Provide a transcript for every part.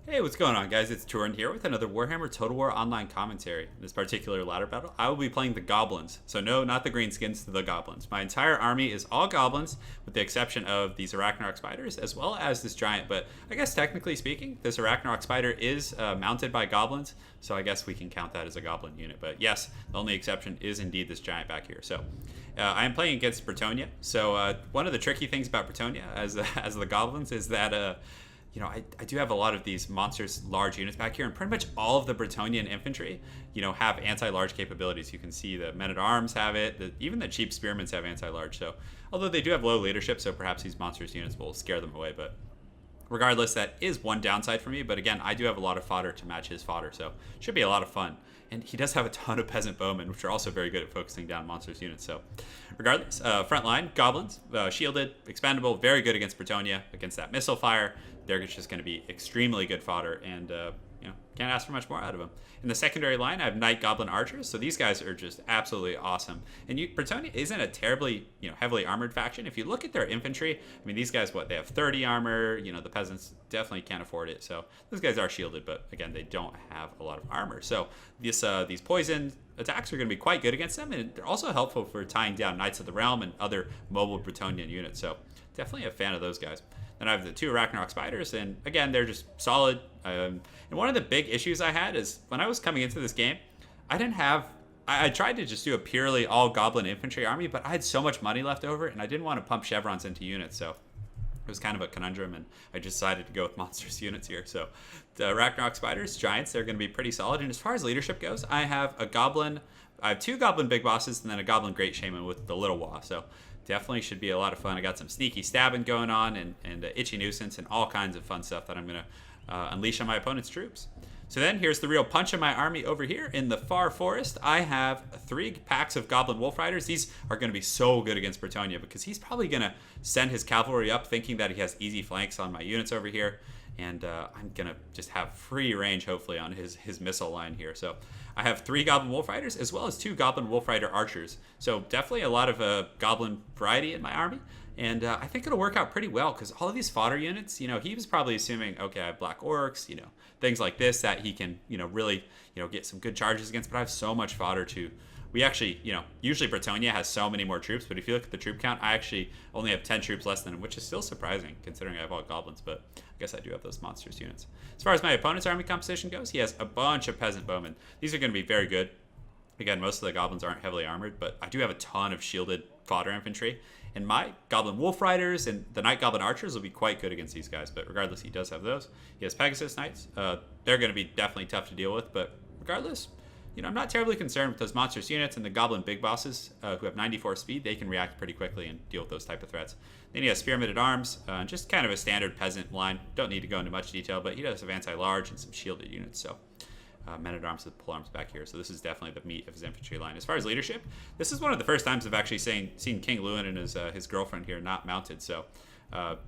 Hey, what's going on, guys? It's Turin here with another Warhammer Total War online commentary. In this particular ladder battle, I will be playing the goblins. So no, not the greenskins, the goblins. My entire army is all goblins, with the exception of these Arachnarok spiders, as well as this giant. But I guess technically speaking, this Arachnarok spider is mounted by goblins, so I guess we can count that as a goblin unit. But yes, the only exception is indeed this giant back here. So I am playing against Bretonnia. So one of the tricky things about Bretonnia as the goblins is that I do have a lot of these monsters, large units back here, and pretty much all of the Bretonnian infantry, have anti-large capabilities. You can see the men-at-arms have it, even the cheap spearmen have anti-large. So, although they do have low leadership, so perhaps these monsters units will scare them away. But regardless, that is one downside for me. But again, I do have a lot of fodder to match his fodder, so it should be a lot of fun. And he does have a ton of peasant bowmen, which are also very good at focusing down monsters units. So, regardless, front line goblins, shielded, expendable, very good against Bretonnia, against that missile fire. They're just going to be extremely good fodder, and can't ask for much more out of them. In the secondary line, I have Knight Goblin Archers, so these guys are just absolutely awesome. And Bretonnia isn't a terribly heavily armored faction. If you look at their infantry, I mean, these guys, they have 30 armor. The peasants definitely can't afford it. So those guys are shielded, but again, they don't have a lot of armor. So these poison attacks are going to be quite good against them, and they're also helpful for tying down Knights of the Realm and other mobile Bretonnian units. So definitely a fan of those guys. Then I have the two Arachnarok spiders, and again, they're just solid. And one of the big issues I had is when I was coming into this game, I tried to just do a purely all goblin infantry army, but I had so much money left over, and I didn't want to pump chevrons into units, so it was kind of a conundrum, and I decided to go with monstrous units here. So the Arachnarok spiders, giants, they're going to be pretty solid. And as far as leadership goes, I have two goblin big bosses, and then a goblin great shaman with the little wah. So definitely should be a lot of fun. I got some sneaky stabbing going on, and itchy nuisance, and all kinds of fun stuff that I'm going to unleash on my opponent's troops. So then here's the real punch of my army over here. In the far forest, I have 3 packs of Goblin Wolf Riders. These are going to be so good against Bretonnia because he's probably going to send his cavalry up thinking that he has easy flanks on my units over here. And I'm going to just have free range, hopefully, on his missile line here. So I have 3 Goblin Wolf Riders as well as 2 Goblin Wolf Rider Archers. So definitely a lot of Goblin variety in my army. And I think it'll work out pretty well because all of these fodder units, he was probably assuming, okay, I have Black Orcs, things like this that he can, really, get some good charges against. But I have so much fodder to. We actually, usually Bretonnia has so many more troops, but if you look at the troop count, I actually only have 10 troops less than him, which is still surprising considering I have all goblins, but I guess I do have those monstrous units. As far as my opponent's army composition goes, he has a bunch of peasant bowmen. These are going to be very good. Again, most of the goblins aren't heavily armored, but I do have a ton of shielded fodder infantry. And my Goblin Wolf Riders and the Knight Goblin Archers will be quite good against these guys, but regardless, he does have those. He has Pegasus Knights. They're going to be definitely tough to deal with, but regardless, I'm not terribly concerned with those monstrous units, and the Goblin Big Bosses who have 94 speed, they can react pretty quickly and deal with those type of threats. Then he has Spearmen at Arms, just kind of a standard peasant line. Don't need to go into much detail, but he does have anti-large and some shielded units, so men at arms with pole arms back here. So this is definitely the meat of his infantry line. As far as leadership, this is one of the first times I've actually seen King Louen and his girlfriend here not mounted. So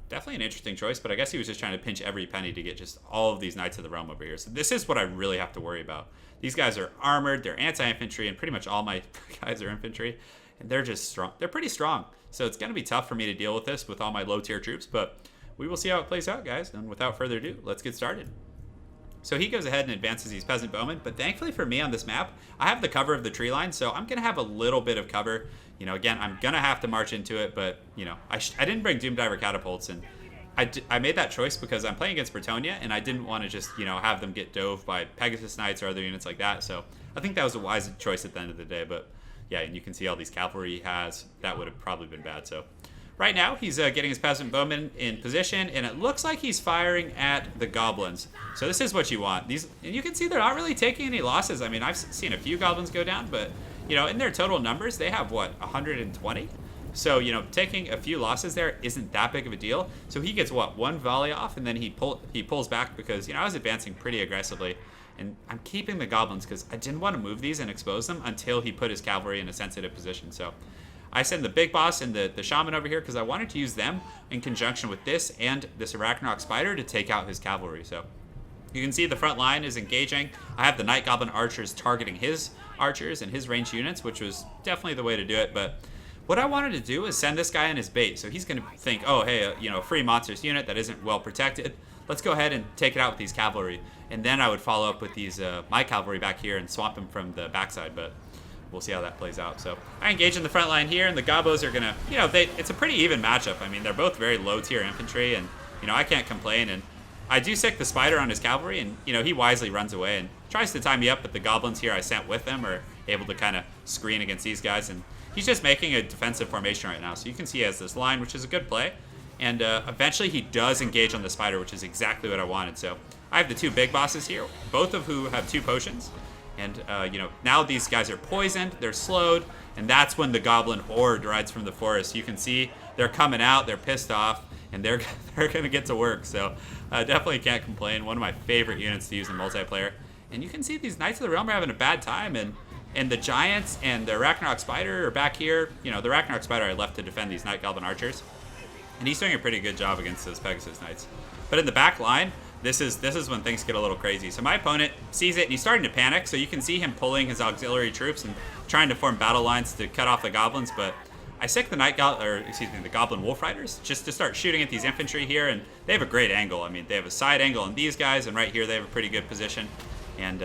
definitely an interesting choice, but I guess he was just trying to pinch every penny to get just all of these Knights of the Realm over here. So this is what I really have to worry about. These guys are armored, they're anti-infantry, and pretty much all my guys are infantry, and they're just strong. They're pretty strong. So it's going to be tough for me to deal with this with all my low-tier troops, but we will see how it plays out, guys. And without further ado, let's get started. So he goes ahead and advances these peasant bowmen, but thankfully for me on this map, I have the cover of the tree line, so I'm going to have a little bit of cover. Again, I'm going to have to march into it, but, I didn't bring Doomdiver catapults, and I made that choice because I'm playing against Bretonnia, and I didn't want to just, have them get dove by Pegasus Knights or other units like that, so I think that was a wise choice at the end of the day, but yeah, and you can see all these cavalry he has. That would have probably been bad, so. Right now, he's getting his peasant bowmen in position, and it looks like he's firing at the goblins. So this is what you want. And you can see they're not really taking any losses. I mean, I've seen a few goblins go down, but, in their total numbers, they have, 120? So, taking a few losses there isn't that big of a deal. So he gets, one volley off, and then he pulls back because, I was advancing pretty aggressively. And I'm keeping the goblins because I didn't want to move these and expose them until he put his cavalry in a sensitive position. So I send the big boss and the shaman over here because I wanted to use them in conjunction with this and this Arachnarok spider to take out his cavalry. So you can see the front line is engaging. I have the Knight Goblin Archers targeting his archers and his ranged units, which was definitely the way to do it. But what I wanted to do is send this guy in his bait. So he's going to think, oh, hey, a free monstrous unit that isn't well protected. let's go ahead and take it out with these cavalry. And then I would follow up with these my cavalry back here and swamp them from the backside. But we'll see how that plays out. So I engage in the front line here, and the Gobos are gonna, it's a pretty even matchup. I mean, they're both very low tier infantry, and I can't complain. And I do sick the spider on his cavalry, and he wisely runs away and tries to tie me up. But the goblins here I sent with him are able to kind of screen against these guys, and he's just making a defensive formation right now. So you can see he has this line, which is a good play. And eventually he does engage on the spider, which is exactly what I wanted. So I have the two big bosses here, both of who have 2 potions. And, now these guys are poisoned, they're slowed, and that's when the goblin horde rides from the forest. You can see they're coming out, they're pissed off, and they're going to get to work. So definitely can't complain. One of my favorite units to use in multiplayer. And you can see these Knights of the Realm are having a bad time, and the Giants and the Ragnarok Spider are back here. The Ragnarok Spider I left to defend these Night Goblin Archers. And he's doing a pretty good job against those Pegasus Knights. But in the back line, this is when things get a little crazy. So my opponent sees it, and he's starting to panic. So you can see him pulling his auxiliary troops and trying to form battle lines to cut off the goblins. But I sick the the Goblin Wolf Riders just to start shooting at these infantry here, and they have a great angle. I mean, they have a side angle on these guys, and right here they have a pretty good position. And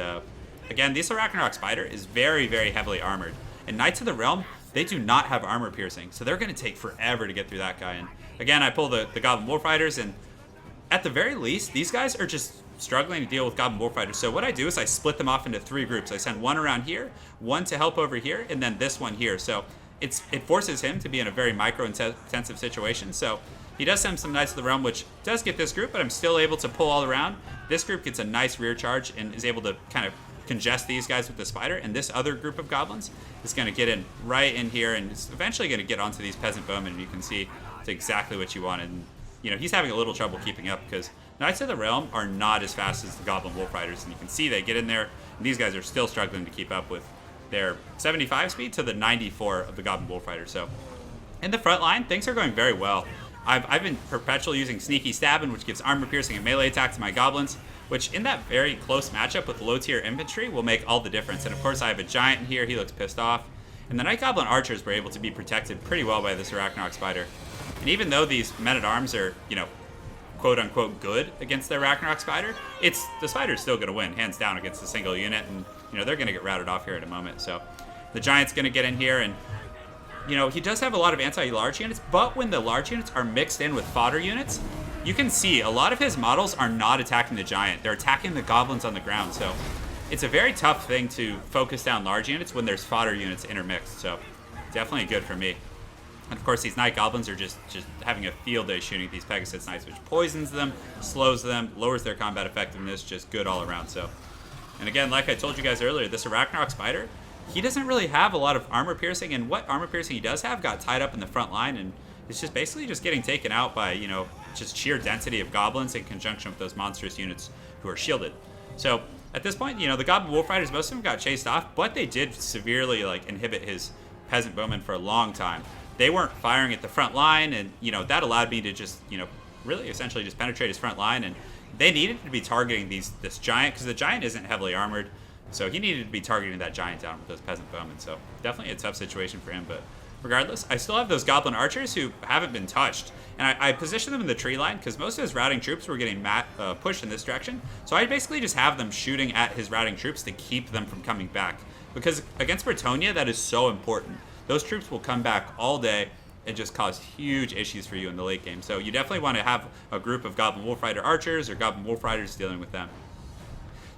again, this Ragnarok Spider is very, very heavily armored. And Knights of the Realm, they do not have armor piercing, so they're going to take forever to get through that guy. And again, I pull the Goblin Wolf Riders, and at the very least, these guys are just struggling to deal with Goblin Wolf Riders. So what I do is I split them off into 3 groups. I send one around here, one to help over here, and then this one here. So it forces him to be in a very micro-intensive situation. So he does send some Knights of the Realm, which does get this group, but I'm still able to pull all around. This group gets a nice rear charge and is able to kind of congest these guys with the spider, and this other group of goblins is going to get in right in here and is eventually going to get onto these peasant bowmen, and you can see it's exactly what you wanted. And, he's having a little trouble keeping up because Knights of the Realm are not as fast as the Goblin Wolf Riders, and you can see they get in there, and these guys are still struggling to keep up with their 75 speed to the 94 of the Goblin Wolf Riders. So in the front line, things are going very well. I've been perpetually using Sneaky Stabbing, which gives armor piercing and melee attack to my goblins, which in that very close matchup with low tier infantry will make all the difference. And of course I have a giant in here, he looks pissed off. And the Night Goblin Archers were able to be protected pretty well by this Ragnarok Spider. And even though these men-at-arms are, quote unquote good against their Ragnarok Spider, the Spider's still gonna win, hands down, against a single unit, and they're gonna get routed off here in a moment. So the Giant's gonna get in here, and he does have a lot of anti-large units, but when the large units are mixed in with fodder units, you can see a lot of his models are not attacking the Giant. They're attacking the goblins on the ground. So it's a very tough thing to focus down large units when there's fodder units intermixed. So definitely good for me. And of course, these Night Goblins are just having a field day shooting at these Pegasus Knights, which poisons them, slows them, lowers their combat effectiveness, just good all around. So, and again, like I told you guys earlier, this Ragnarok Spider, he doesn't really have a lot of armor piercing, and what armor piercing he does have got tied up in the front line, and it's just basically just getting taken out by, just sheer density of goblins in conjunction with those monstrous units who are shielded. So at this point, the Goblin Wolf Riders, most of them got chased off, but they did severely inhibit his peasant bowmen for a long time. They weren't firing at the front line, and that allowed me to just really essentially just penetrate his front line. And they needed to be targeting this giant, because the giant isn't heavily armored, so he needed to be targeting that giant down with those peasant bowmen. So definitely a tough situation for him, but regardless, I still have those Goblin Archers who haven't been touched, and I positioned them in the tree line because most of his routing troops were getting pushed in this direction. So I basically just have them shooting at his routing troops to keep them from coming back, because against Bretonnia, that is so important. Those troops will come back all day and just cause huge issues for you in the late game. So you definitely want to have a group of Goblin Wolf Rider Archers or Goblin Wolf Riders dealing with them.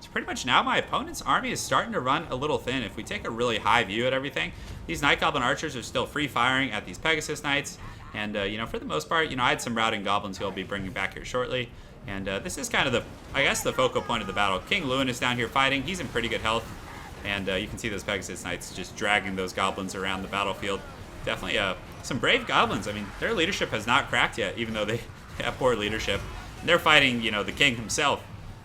So pretty much now my opponent's army is starting to run a little thin. If we take a really high view at everything, these Night Goblin Archers are still free firing at these Pegasus Knights. And, for the most part, I had some routing goblins who I'll be bringing back here shortly. And this is kind of the focal point of the battle. King Louen is down here fighting. He's in pretty good health. And you can see those Pegasus Knights just dragging those goblins around the battlefield. Definitely some brave goblins. I mean, their leadership has not cracked yet, even though they have poor leadership. And they're fighting, the king himself.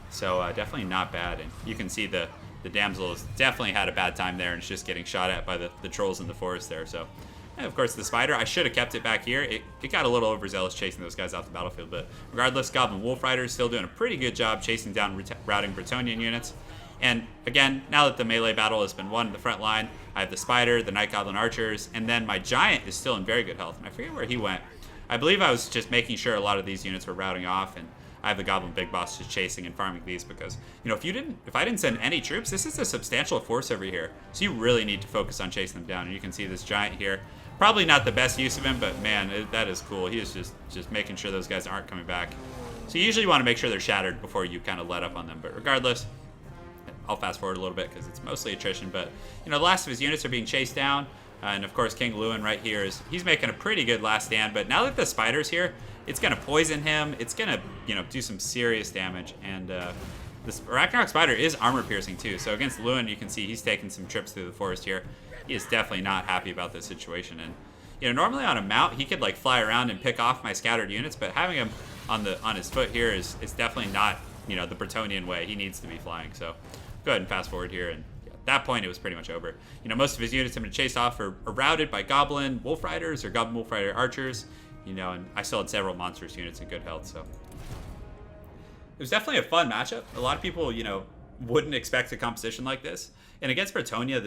So definitely not bad. And you can see the damsel has definitely had a bad time there, and it's just getting shot at by the trolls in the forest there. So, and of course, the spider, I should have kept it back here. It got a little overzealous chasing those guys off the battlefield. But regardless, Goblin Wolf Riders still doing a pretty good job chasing down routing Bretonian units. And again, now that the melee battle has been won at the front line, I have the Spider, the Night Goblin Archers, and then my Giant is still in very good health. And I forget where he went. I believe I was just making sure a lot of these units were routing off, and I have the goblin big boss just chasing and farming these because, you know, if I didn't send any troops, this is a substantial force over here. So you really need to focus on chasing them down. And you can see this giant here. Probably not the best use of him, but man, that is cool. He is just making sure those guys aren't coming back. So you usually want to make sure they're shattered before you kind of let up on them. But regardless, I'll fast forward a little bit because it's mostly attrition. But, you know, the last of his units are being chased down. And of course, King Louen right here he's making a pretty good last stand. But now that the spider's here, it's going to poison him. It's going to, you know, do some serious damage. And this Ragnarok spider is armor piercing too. So against Louen, you can see he's taking some trips through the forest here. He is definitely not happy about this situation. And, you know, normally on a mount, he could like fly around and pick off my scattered units. But having him on his foot here is definitely not, you know, the Bretonnian way. He needs to be flying. So go ahead and fast forward here. And at that point, it was pretty much over. You know, most of his units have been chased off or routed by Goblin Wolf Riders or Goblin Wolf Rider Archers. You know, and I still had several monstrous units in good health. So it was definitely a fun matchup. A lot of people, you know, wouldn't expect a composition like this. And against Bretonnia,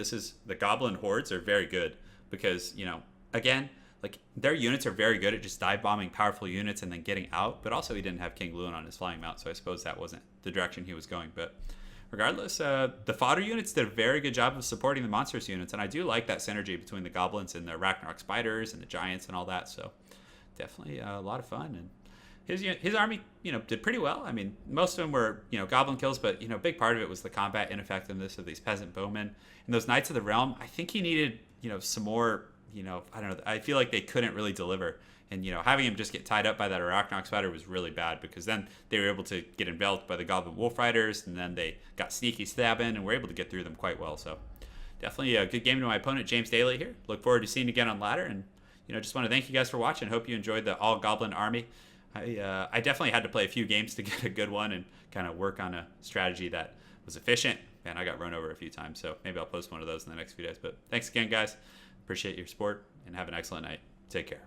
the Goblin hordes are very good because, you know, again, like their units are very good at just dive bombing powerful units and then getting out. But also he didn't have King Louen on his flying mount, so I suppose that wasn't the direction he was going. But regardless, the fodder units did a very good job of supporting the monstrous units. And I do like that synergy between the goblins and the Ragnarok spiders and the giants and all that. So definitely a lot of fun. And his army, you know, did pretty well. I mean, most of them were, you know, goblin kills, but, you know, a big part of it was the combat ineffectiveness of these peasant bowmen. And those Knights of the Realm, I think he needed, you know, some more, you know, I don't know. I feel like they couldn't really deliver. And, you know, having him just get tied up by that Ragnarok spider was really bad because then they were able to get enveloped by the Goblin Wolf Riders, and then they got sneaky stabbing and were able to get through them quite well. So definitely a good game to my opponent, James Daly here. Look forward to seeing you again on ladder. And, you know, just want to thank you guys for watching. Hope you enjoyed the all Goblin army. I definitely had to play a few games to get a good one and kind of work on a strategy that was efficient. Man, I got run over a few times, so maybe I'll post one of those in the next few days. But thanks again, guys. Appreciate your support, and have an excellent night. Take care.